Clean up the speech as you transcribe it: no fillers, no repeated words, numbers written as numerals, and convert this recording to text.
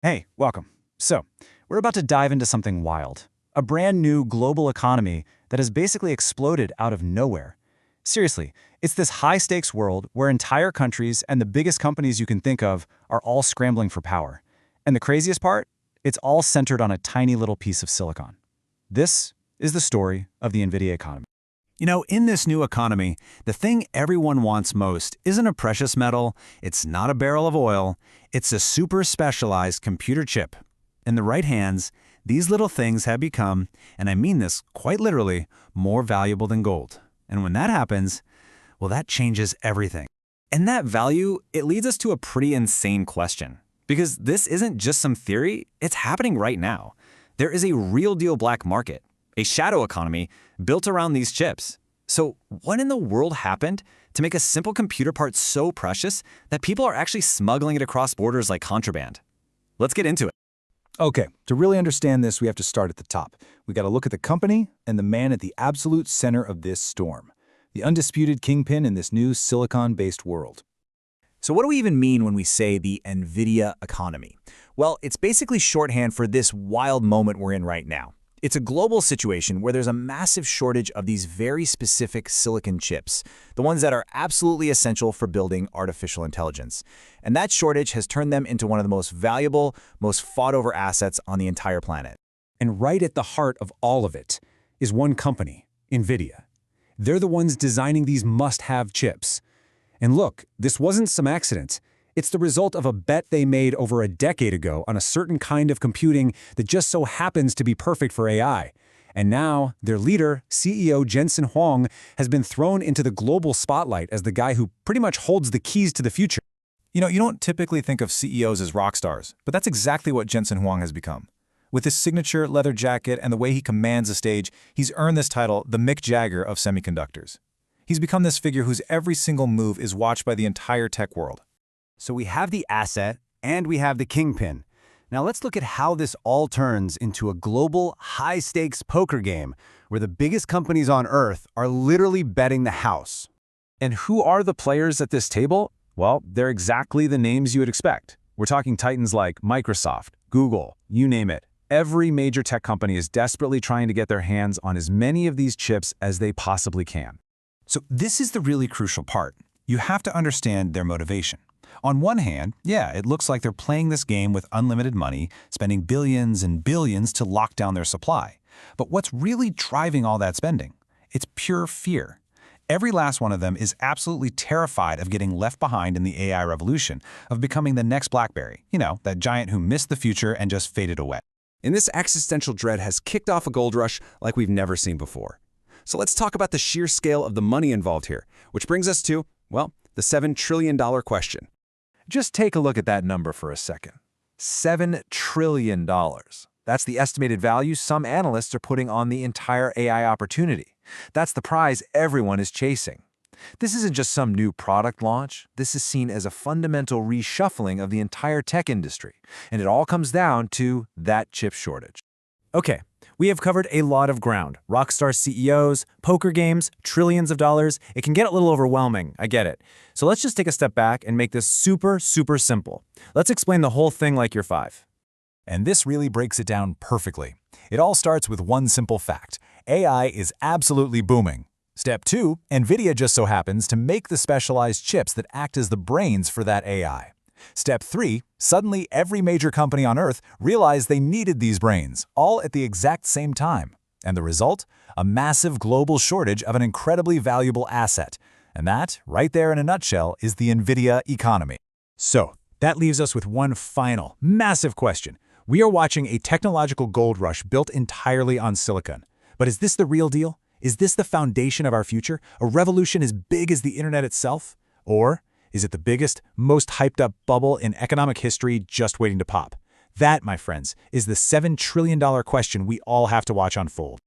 Hey, welcome. So, we're about to dive into something wild. A brand new global economy that has basically exploded out of nowhere. Seriously, it's this high-stakes world where entire countries and the biggest companies you can think of are all scrambling for power. And the craziest part? It's all centered on a tiny little piece of silicon. This is the story of the Nvidia economy. In this new economy, the thing everyone wants most isn't a precious metal, it's not a barrel of oil, it's a super specialized computer chip. In the right hands, these little things have become, and I mean this quite literally, more valuable than gold. And when that happens, well, that changes everything. And that value, it leads us to a pretty insane question. Because this isn't just some theory, it's happening right now. There is a real deal black market, a shadow economy built around these chips. So what in the world happened to make a simple computer part so precious that people are actually smuggling it across borders like contraband? Let's get into it. Okay, to really understand this, we have to start at the top. We got to look at the company and the man at the absolute center of this storm, the undisputed kingpin in this new silicon-based world. So what do we even mean when we say the Nvidia economy? Well, it's basically shorthand for this wild moment we're in right now. It's a global situation where there's a massive shortage of these very specific silicon chips, the ones that are absolutely essential for building artificial intelligence. And that shortage has turned them into one of the most valuable, most fought-over assets on the entire planet. And right at the heart of all of it is one company, Nvidia. They're the ones designing these must-have chips. And look, this wasn't some accident. It's the result of a bet they made over a decade ago on a certain kind of computing that just so happens to be perfect for AI. And now, their leader, CEO Jensen Huang, has been thrown into the global spotlight as the guy who pretty much holds the keys to the future. You don't typically think of CEOs as rock stars, but that's exactly what Jensen Huang has become. With his signature leather jacket and the way he commands the stage, he's earned this title, the Mick Jagger of semiconductors. He's become this figure whose every single move is watched by the entire tech world. So we have the asset, and we have the kingpin. Now let's look at how this all turns into a global, high-stakes poker game where the biggest companies on Earth are literally betting the house. And who are the players at this table? Well, they're exactly the names you would expect. We're talking titans like Microsoft, Google, you name it. Every major tech company is desperately trying to get their hands on as many of these chips as they possibly can. So this is the really crucial part. You have to understand their motivation. On one hand, yeah, it looks like they're playing this game with unlimited money, spending billions and billions to lock down their supply. But what's really driving all that spending? It's pure fear. Every last one of them is absolutely terrified of getting left behind in the AI revolution, of becoming the next BlackBerry, that giant who missed the future and just faded away. And this existential dread has kicked off a gold rush like we've never seen before. So let's talk about the sheer scale of the money involved here, which brings us to, well, the $7 trillion question. Just take a look at that number for a second. $7 trillion. That's the estimated value some analysts are putting on the entire AI opportunity. That's the prize everyone is chasing. This isn't just some new product launch. This is seen as a fundamental reshuffling of the entire tech industry. And it all comes down to that chip shortage. Okay, we have covered a lot of ground. Rockstar CEOs, poker games, trillions of dollars. It can get a little overwhelming, I get it. So let's just take a step back and make this super simple. Let's explain the whole thing like you're 5. And this really breaks it down perfectly. It all starts with one simple fact. AI is absolutely booming. Step 2, Nvidia just so happens to make the specialized chips that act as the brains for that AI. Step 3, suddenly every major company on Earth realized they needed these brains, all at the exact same time. And the result? A massive global shortage of an incredibly valuable asset. And that, right there in a nutshell, is the Nvidia economy. So, that leaves us with one final, massive question. We are watching a technological gold rush built entirely on silicon. But is this the real deal? Is this the foundation of our future? A revolution as big as the internet itself? Or is it the biggest, most hyped-up bubble in economic history just waiting to pop? That, my friends, is the $7 trillion question we all have to watch unfold.